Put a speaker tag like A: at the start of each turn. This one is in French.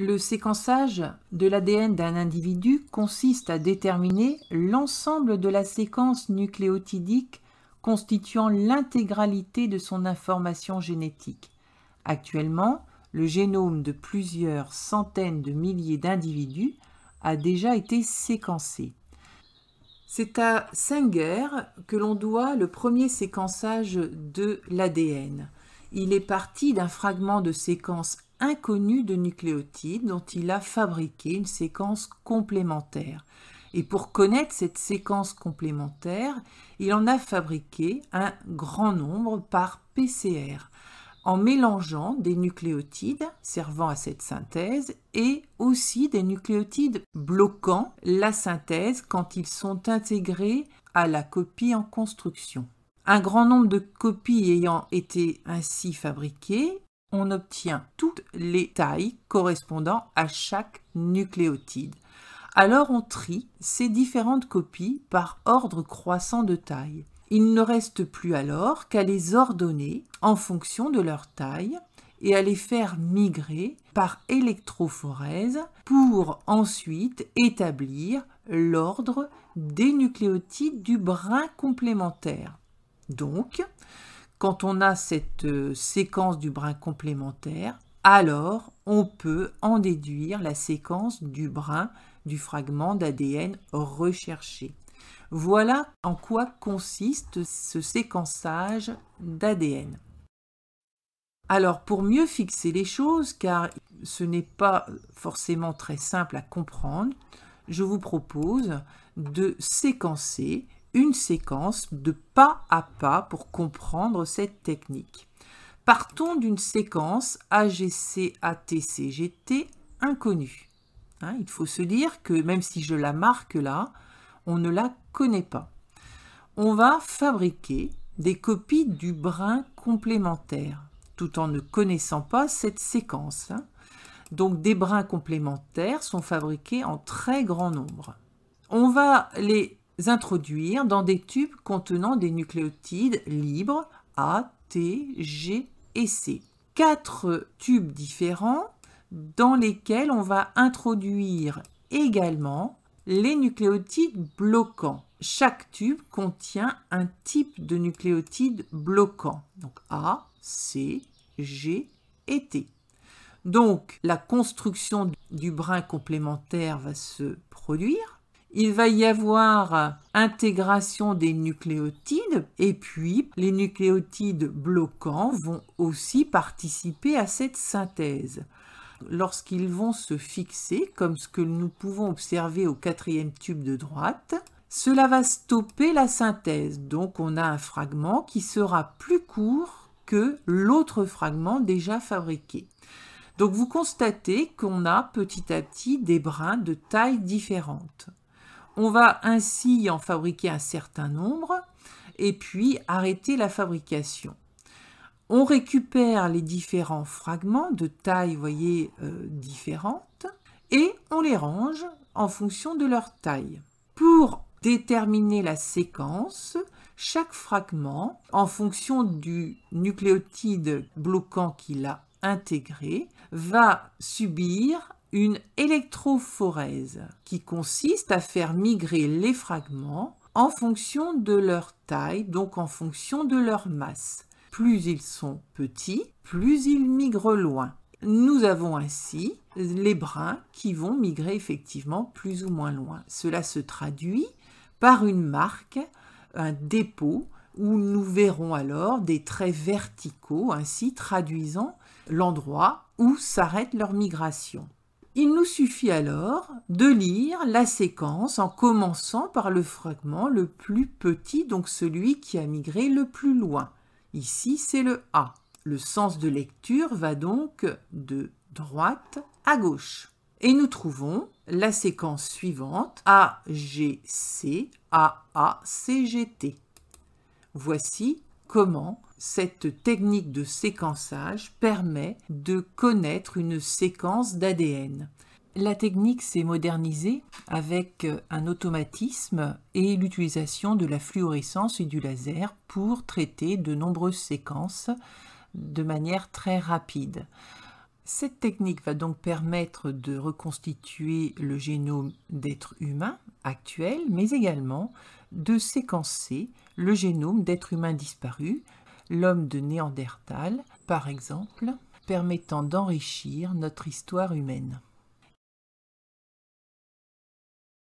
A: Le séquençage de l'ADN d'un individu consiste à déterminer l'ensemble de la séquence nucléotidique constituant l'intégralité de son information génétique. Actuellement, le génome de plusieurs centaines de milliers d'individus a déjà été séquencé. C'est à Sanger que l'on doit le premier séquençage de l'ADN. Il est parti d'un fragment de séquence inconnu de nucléotides dont il a fabriqué une séquence complémentaire. Et pour connaître cette séquence complémentaire, il en a fabriqué un grand nombre par PCR, en mélangeant des nucléotides servant à cette synthèse et aussi des nucléotides bloquant la synthèse quand ils sont intégrés à la copie en construction. Un grand nombre de copies ayant été ainsi fabriquées, on obtient toutes les tailles correspondant à chaque nucléotide. Alors on trie ces différentes copies par ordre croissant de taille. Il ne reste plus alors qu'à les ordonner en fonction de leur taille et à les faire migrer par électrophorèse pour ensuite établir l'ordre des nucléotides du brin complémentaire. Donc, quand on a cette séquence du brin complémentaire, alors on peut en déduire la séquence du brin du fragment d'ADN recherché. Voilà en quoi consiste ce séquençage d'ADN. Alors, pour mieux fixer les choses, car ce n'est pas forcément très simple à comprendre, je vous propose de séquencer une séquence de pas à pas pour comprendre cette technique. Partons d'une séquence AGC-ATCGT inconnue. Il faut se dire que même si je la marque là, on ne la connaît pas. On va fabriquer des copies du brin complémentaire, tout en ne connaissant pas cette séquence. Donc des brins complémentaires sont fabriqués en très grand nombre. On va les introduire dans des tubes contenant des nucléotides libres A, T, G et C. 4 tubes différents dans lesquels on va introduire également les nucléotides bloquants. Chaque tube contient un type de nucléotide bloquant, donc A, C, G et T. Donc la construction du brin complémentaire va se produire. Il va y avoir intégration des nucléotides et puis les nucléotides bloquants vont aussi participer à cette synthèse. Lorsqu'ils vont se fixer, comme ce que nous pouvons observer au 4e tube de droite, cela va stopper la synthèse. Donc on a un fragment qui sera plus court que l'autre fragment déjà fabriqué. Donc vous constatez qu'on a petit à petit des brins de taille différente. On va ainsi en fabriquer un certain nombre et puis arrêter la fabrication. On récupère les différents fragments de taille, différentes et on les range en fonction de leur taille. Pour déterminer la séquence, chaque fragment, en fonction du nucléotide bloquant qu'il a intégré, va subir une électrophorèse qui consiste à faire migrer les fragments en fonction de leur taille, donc en fonction de leur masse. Plus ils sont petits, plus ils migrent loin. Nous avons ainsi les brins qui vont migrer effectivement plus ou moins loin. Cela se traduit par une marque, un dépôt, où nous verrons alors des traits verticaux, ainsi traduisant l'endroit où s'arrête leur migration. Il nous suffit alors de lire la séquence en commençant par le fragment le plus petit, donc celui qui a migré le plus loin. Ici, c'est le A. Le sens de lecture va donc de droite à gauche. Et nous trouvons la séquence suivante, AGC, AACGT. Voici comment cette technique de séquençage permet de connaître une séquence d'ADN. La technique s'est modernisée avec un automatisme et l'utilisation de la fluorescence et du laser pour traiter de nombreuses séquences de manière très rapide. Cette technique va donc permettre de reconstituer le génome d'êtres humains actuels, mais également de séquencer le génome d'êtres humains disparus, l'homme de Néandertal par exemple, permettant d'enrichir notre histoire humaine.